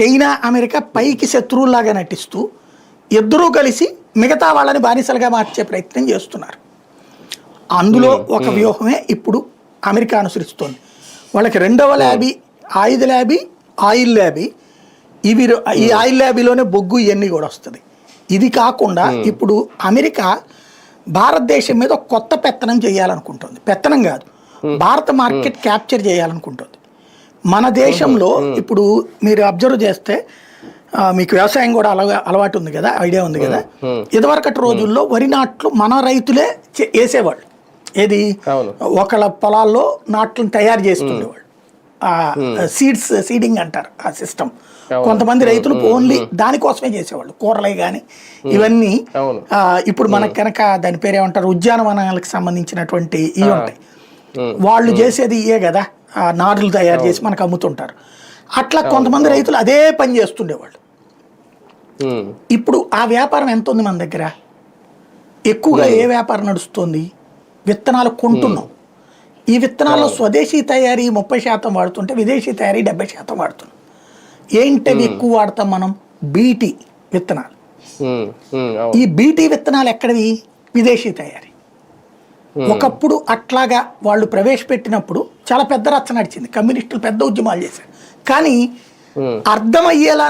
China America పైకి శత్రువులాగా నటిస్తూ ఇద్దరూ కలిసి మిగతా వాళ్ళని బానిసలుగా మార్చే ప్రయత్నం చేస్తున్నారు. అందులో ఒక వ్యూహమే ఇప్పుడు అమెరికా అనుసరిస్తోంది. వాళ్ళకి రెండవ ల్యాబీ ఆయుధ ల్యాబీ, ఆయిల్ ల్యాబీ. ఈ ఆయిల్ ల్యాబీలోనే బొగ్గు ఇవన్నీ కూడా వస్తుంది. ఇది కాకుండా ఇప్పుడు అమెరికా భారతదేశం మీద ఒక కొత్త పెత్తనం చేయాలనుకుంటుంది. పెత్తనం కాదు, భారత మార్కెట్ క్యాప్చర్ చేయాలనుకుంటుంది. మన దేశంలో ఇప్పుడు మీరు అబ్జర్వ్ చేస్తే మీకు వ్యవసాయం కూడా అలవాటు ఉంది కదా, ఐడియా ఉంది కదా. ఇదివరకటి రోజుల్లో వరి నాట్లు మన రైతులే వేసేవాళ్ళు. ఏది ఒకళ్ళ పొలాల్లో నాట్లను తయారు చేస్తుండేవాళ్ళు. సీడింగ్ అంటారు ఆ సిస్టమ్. కొంతమంది రైతులు ఓన్లీ దానికోసమే చేసేవాళ్ళు, కూరలే కానీ ఇవన్నీ. ఇప్పుడు మనకు కనుక దాని పేరు ఏమంటారు, ఉద్యానవనాలకు సంబంధించినటువంటి ఇవి ఉంటాయి. వాళ్ళు చేసేది ఇయే కదా, నారులు తయారు చేసి మనకు అమ్ముతుంటారు. అట్లా కొంతమంది రైతులు అదే పని చేస్తుండేవాళ్ళు. ఇప్పుడు ఆ వ్యాపారం ఎంత ఉంది మన దగ్గర? ఎక్కువగా ఏ వ్యాపారం నడుస్తుంది? విత్తనాలు కొంటున్నాం. ఈ విత్తనాల్లో స్వదేశీ తయారీ 30% వాడుతుంటే విదేశీ తయారీ 70% వాడుతున్నాం. ఏంటవి ఎక్కువ వాడతాం మనం? బీటీ విత్తనాలు. ఈ బీటీ విత్తనాలు ఎక్కడివి? విదేశీ తయారీ. ఒకప్పుడు అట్లాగా వాళ్ళు ప్రవేశపెట్టినప్పుడు చాలా పెద్ద రచ్చ నడిచింది, కమ్యూనిస్టులు పెద్ద ఉద్యమాలు చేశారు. కానీ అర్థమయ్యేలా